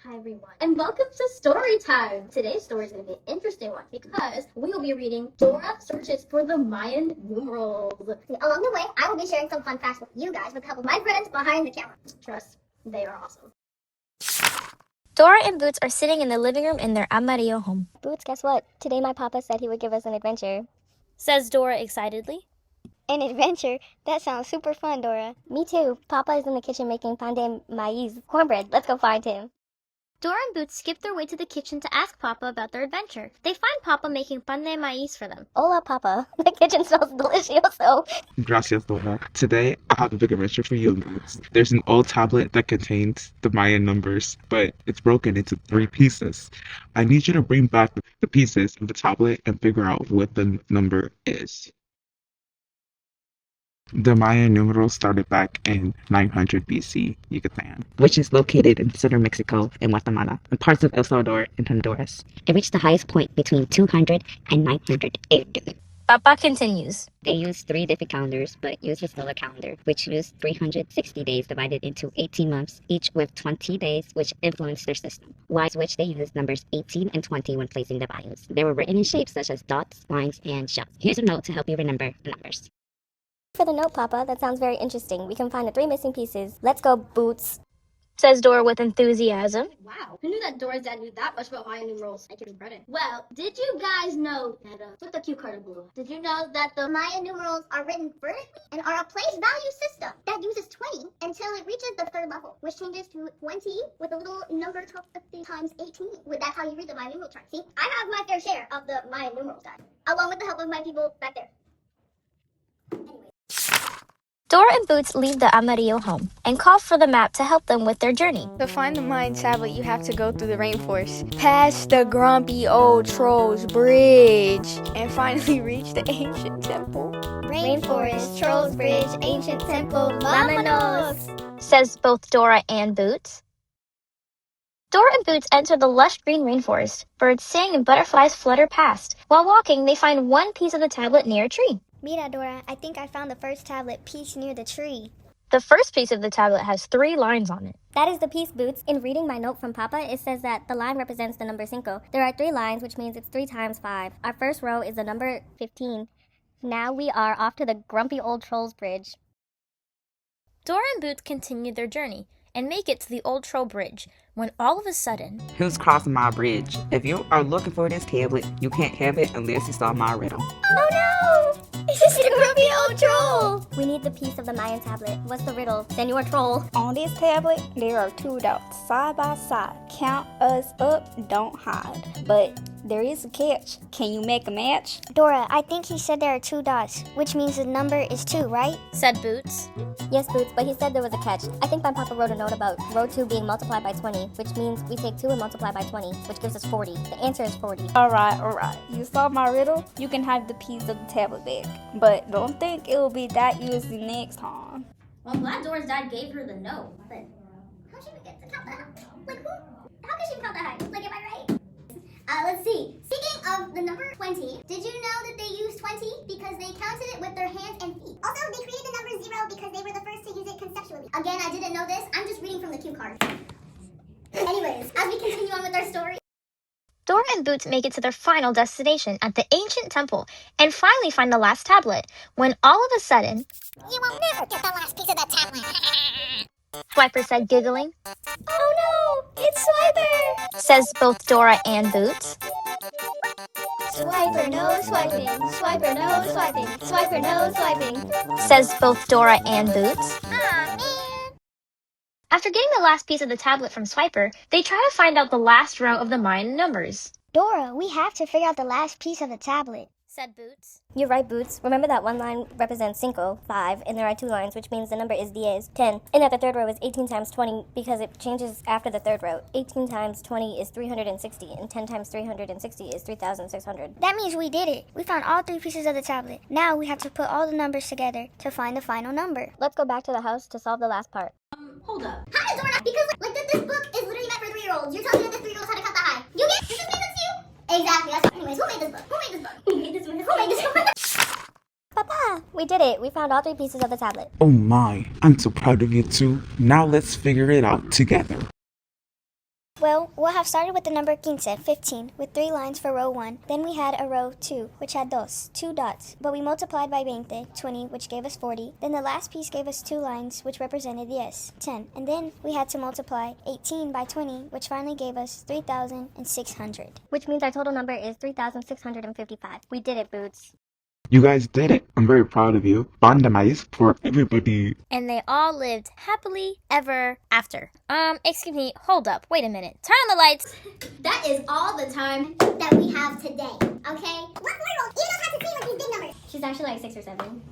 Hi everyone, and welcome to Story Time! Today's story is going to be an interesting one because we will be reading Dora Searches for the Mayan Numerals. Along the way, I will be sharing some fun facts with you guys with the help of my friends behind the camera. Trust, they are awesome. Dora and Boots are sitting in the living room in their Amarillo home. Boots, guess what? Today my papa said he would give us an adventure. Says Dora excitedly. An adventure? That sounds super fun, Dora. Me too. Papa is in the kitchen making pan de maíz, cornbread. Let's go find him. Dora and Boots skip their way to the kitchen to ask Papa about their adventure. They find Papa making pan de maíz for them. Hola, Papa. The kitchen smells delicioso. Gracias, Dora. Today, I have a big adventure for you. There's an old tablet that contains the Mayan numbers, but it's broken into 3 pieces. I need you to bring back the pieces of the tablet and figure out what the number is. The Mayan numerals started back in 900 BC, Yucatan, which is located in southern Mexico and Guatemala, and parts of El Salvador and Honduras. It reached the highest point between 200 and 900 AD. Papa continues. They used 3 different calendars, but used the solar calendar, which used 360 days divided into 18 months, each with 20 days, which influenced their system. Wise which they used numbers 18 and 20 when placing the values. They were written in shapes such as dots, lines, and shells. Here's a note to help you remember the numbers. For the note, Papa, that sounds very interesting. We can find the 3 missing pieces. Let's go, Boots. Says Dora with enthusiasm. Wow, who knew that Dora's dad knew that much about Mayan numerals? I give him credit. Well, did you guys know that, put the cue card below. Did you know that the Mayan numerals are written vertically and are a place value system that uses 20 until it reaches the 3rd level, which changes to 20 with a little number times 18. That's how you read the Mayan numeral chart. See, I have my fair share of the Mayan numerals, guys, along with the help of my people back there. Anyway. Dora and Boots leave the Amarillo home and call for the map to help them with their journey. To find the Mayan tablet, you have to go through the rainforest, past the grumpy old Trolls Bridge, and finally reach the ancient temple. Rainforest, Trolls Bridge, ancient temple, vámonos! Says both Dora and Boots. Dora and Boots enter the lush green rainforest. Birds sing and butterflies flutter past. While walking, they find one piece of the tablet near a tree. Mira, Dora, I think I found the first tablet piece near the tree. The first piece of the tablet has 3 lines on it. That is the piece, Boots. In reading my note from Papa, it says that the line represents the number 5. There are 3 lines, which means it's 3 times 5. Our first row is the number 15. Now we are off to the grumpy old Trolls Bridge. Dora and Boots continue their journey and make it to the old Troll Bridge when all of a sudden... Who's crossing my bridge? If you are looking for this tablet, you can't have it unless you saw my riddle. Oh no! It's the grumpy old troll! We need the piece of the Mayan tablet. What's the riddle, Senor Troll? On this tablet, there are 2 dots side by side. Count us up, don't hide. But there is a catch. Can you make a match? Dora, I think he said there are 2 dots, which means the number is 2, right? Said Boots. Yes, Boots, but he said there was a catch. I think my papa wrote a note about row 2 being multiplied by 20, which means we take 2 and multiply by 20, which gives us 40. The answer is 40. Alright. You saw my riddle? You can have the piece of the tablet back. But don't think it will be that easy next time. Well, I'm glad Dora's dad gave her the note. But how should we get to count that high? Like, how can she count that high? Like, am I right? Let's see. Speaking of the number 20, did you know that they used 20 because they counted it with their hands and feet? Also, they created the number 0 because they were the first to use it conceptually. Again, I didn't know this. I'm just reading from the cue card. Anyways, as we continue on with our story, Dora and Boots make it to their final destination at the ancient temple and finally find the last tablet when all of a sudden... You will never get the last piece of that tablet. Swiper said, giggling. Oh no, it's Swiper! Says both Dora and Boots. Swiper no swiping, Swiper no swiping, Swiper no swiping. Says both Dora and Boots. Aw, man. After getting the last piece of the tablet from Swiper, they try to find out the last row of the Mayan numbers. Dora, we have to figure out the last piece of the tablet. Said Boots. You're right, Boots. Remember that one line represents 5, and there are 2 lines, which means the number is 10. And that the 3rd row is 18 times 20 because it changes after the 3rd row. 18 times 20 is 360, and 10 times 360 is 3,600. That means we did it. We found all 3 pieces of the tablet. Now we have to put all the numbers together to find the final number. Let's go back to the house to solve the last part. Hold up. How does Dora? Because this book is literally meant for 3-year-olds. You're telling me that 3-year-olds how to count that high. You get? This is made to you? Exactly. That's anyways, who made this book? Who made this book? Who made this one? Who made this one? Papa, we did it. We found all 3 pieces of the tablet. Oh my, I'm so proud of you two. Now let's figure it out together. Well, we'll have started with the number 15, with 3 lines for row 1. Then we had a row 2, which had 2 dots. But we multiplied by 20, which gave us 40. Then the last piece gave us 2 lines, which represented 10. And then we had to multiply 18 by 20, which finally gave us 3,600. Which means our total number is 3,655. We did it, Boots. You guys did it. I'm very proud of you. Banda mais for everybody. And they all lived happily ever after. Excuse me, hold up, wait a minute. Turn on the lights. That is all the time that we have today, okay? What world? You don't have to see with these big numbers. She's actually like 6 or 7.